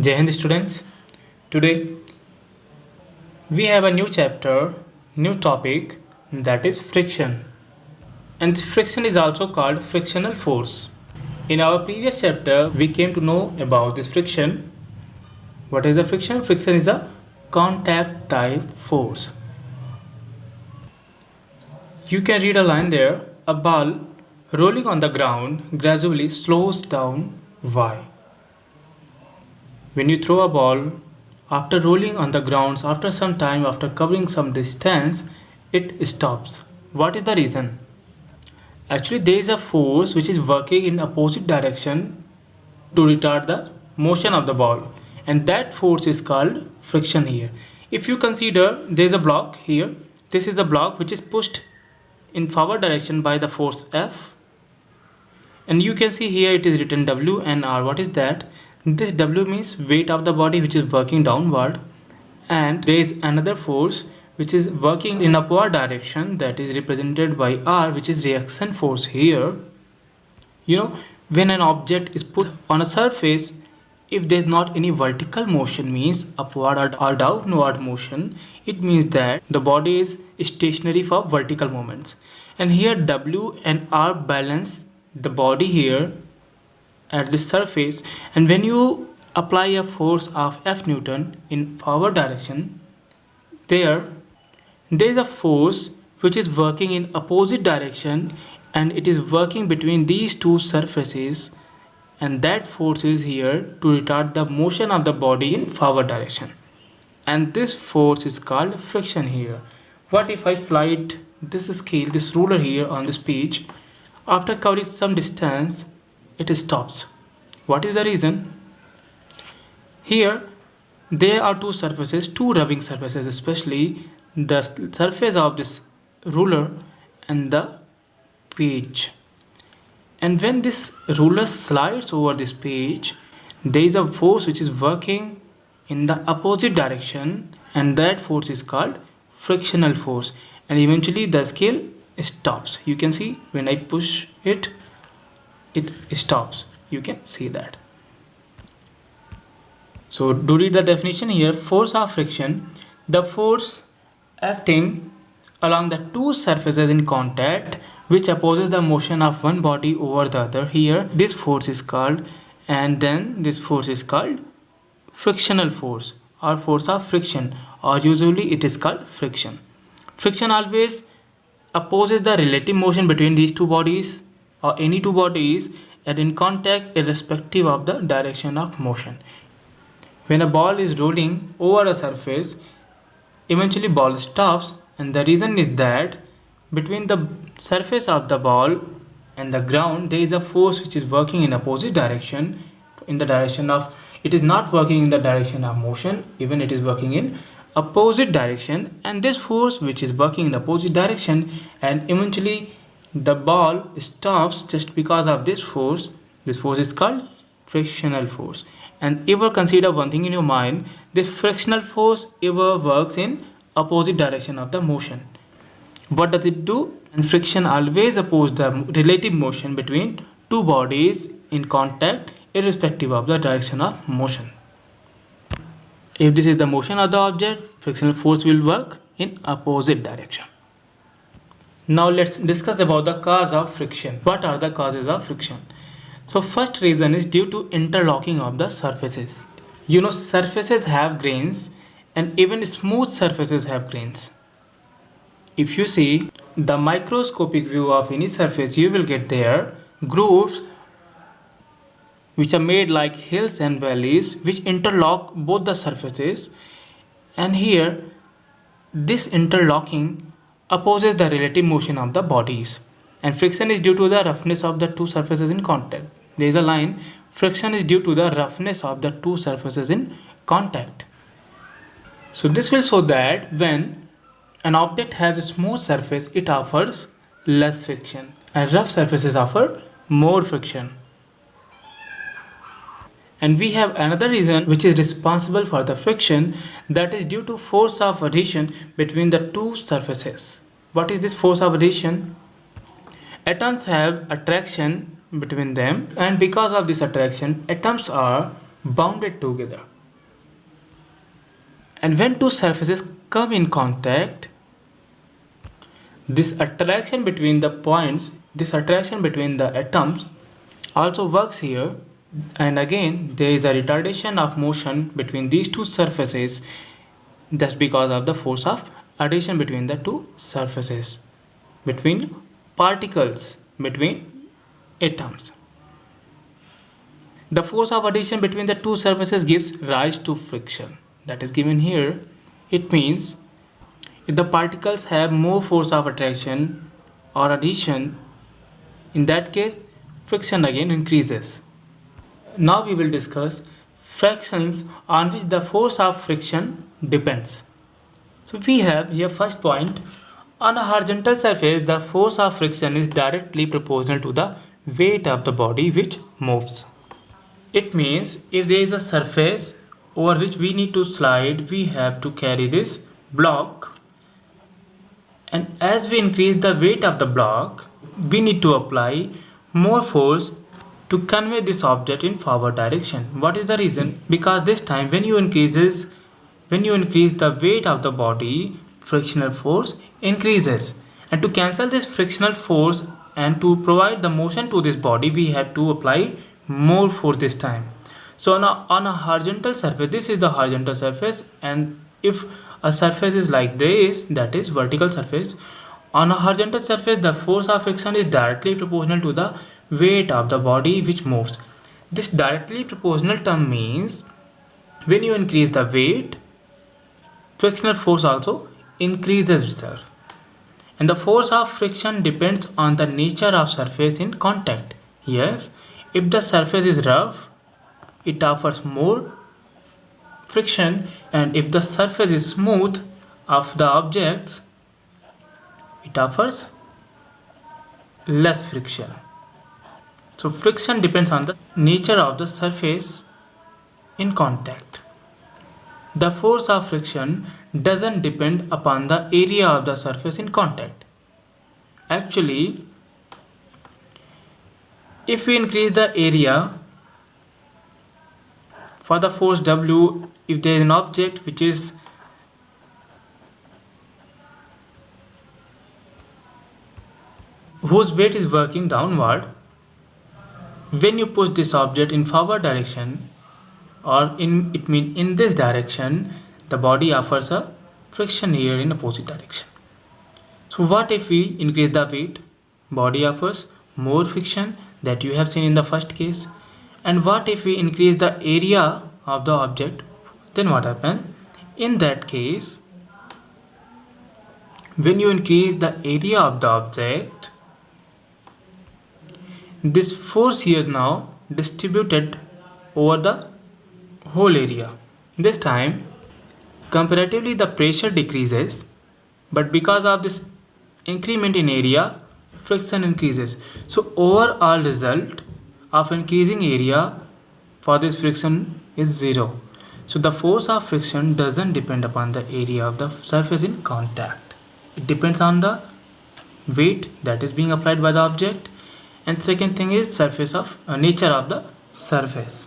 Jai Hind students. Today we have a new chapter, new topic, that is friction. And this friction is also called frictional force. In our previous chapter we came to know about this friction. What is the friction? Friction is a contact type force. You can read a line there. A ball rolling on the ground gradually slows down. Why? When you throw a ball, after rolling on the ground, after some time, after covering some distance, it stops. What is the reason? Actually, there is a force which is working in opposite direction to retard the motion of the ball, and that force is called friction here. If you consider there is a block here, this is a block which is pushed in forward direction by the force F, and you can see here it is written W and R. What is that? This W means weight of the body which is working downward, and there is another force which is working in upward direction, that is represented by R, which is reaction force here. When an object is put on a surface, if there is not any vertical motion, means upward or downward motion, it means that the body is stationary for vertical movements. And here W and R balance the body here at the surface, and when you apply a force of F Newton in forward direction, there is a force which is working in opposite direction, and it is working between these two surfaces, and that force is here to retard the motion of the body in forward direction, and this force is called friction here. What if I slide this scale, this ruler here on this page? After covering some distance, it stops. What is the reason? Here there are two surfaces, two rubbing surfaces, especially the surface of this ruler and the page. And when this ruler slides over this page, there is a force which is working in the opposite direction, and that force is called frictional force, and eventually the scale stops. You can see when I push it, it stops. You can see that. So to read the definition here, force of friction, the force acting along the two surfaces in contact which opposes the motion of one body over the other. Here this force is called, and then this force is called frictional force or force of friction, or usually it is called friction. Friction always opposes the relative motion between these two bodies or any two bodies and in contact irrespective of the direction of motion. When a ball is rolling over a surface, eventually ball stops, and the reason is that between the surface of the ball and the ground there is a force which is working in opposite direction, in the direction of, it is not working in the direction of motion, even it is working in opposite direction, and this force which is working in the opposite direction, and eventually the ball stops just because of this force. This force is called frictional force. And ever consider one thing in your mind, this frictional force ever works in opposite direction of the motion. What does it do? And friction always opposes the relative motion between two bodies in contact irrespective of the direction of motion. If this is the motion of the object, frictional force will work in opposite direction. Now let's discuss about the cause of friction. What are the causes of friction? So first reason is due to interlocking of the surfaces. Surfaces have grains, and even smooth surfaces have grains. If you see the microscopic view of any surface, you will get there grooves which are made like hills and valleys which interlock both the surfaces, and here this interlocking opposes the relative motion of the bodies, and friction is due to the roughness of the two surfaces in contact. There is a line, friction is due to the roughness of the two surfaces in contact. So this will show that when an object has a smooth surface, it offers less friction, and rough surfaces offer more friction. And we have another reason which is responsible for the friction, that is due to force of adhesion between the two surfaces. What is this force of adhesion? Atoms have attraction between them, and because of this attraction atoms are bounded together. And when two surfaces come in contact, this attraction between the points, this attraction between the atoms also works here, and again there is a retardation of motion between these two surfaces. That's because of the force of addition between the two surfaces, between particles, between atoms. The force of addition between the two surfaces gives rise to friction. That is given here. It means if the particles have more force of attraction or addition, in that case friction again increases. Now we will discuss fractions on which the force of friction depends. So we have here first point, on a horizontal surface the force of friction is directly proportional to the weight of the body which moves. It means if there is a surface over which we need to slide, we have to carry this block, and as we increase the weight of the block, we need to apply more force to convey this object in forward direction. What is the reason? Because this time when you increase the weight of the body, frictional force increases, and to cancel this frictional force and to provide the motion to this body, we have to apply more force this time. So on a horizontal surface, this is the horizontal surface, and if a surface is like this, that is vertical surface, on a horizontal surface the force of friction is directly proportional to the weight of the body which moves. This directly proportional term means when you increase the weight, frictional force also increases itself. And the force of friction depends on the nature of surface in contact. Yes, if the surface is rough, it offers more friction, and if the surface is smooth of the objects, it offers less friction. So friction depends on the nature of the surface in contact. The force of friction doesn't depend upon the area of the surface in contact. Actually, if we increase the area for the force W, if there is an object which is whose weight is working downward, when you push this object in forward direction, or in this direction, the body offers a friction here in opposite direction. So what if we increase the weight? Body offers more friction that you have seen in the first case. And what if we increase the area of the object? Then what happens? In that case, when you increase the area of the object, this force here is now distributed over the whole area. This time comparatively the pressure decreases, but because of this increment in area, friction increases. So overall result of increasing area for this friction is 0. So the force of friction doesn't depend upon the area of the surface in contact. It depends on the weight that is being applied by the object, and second thing is surface of nature of the surface.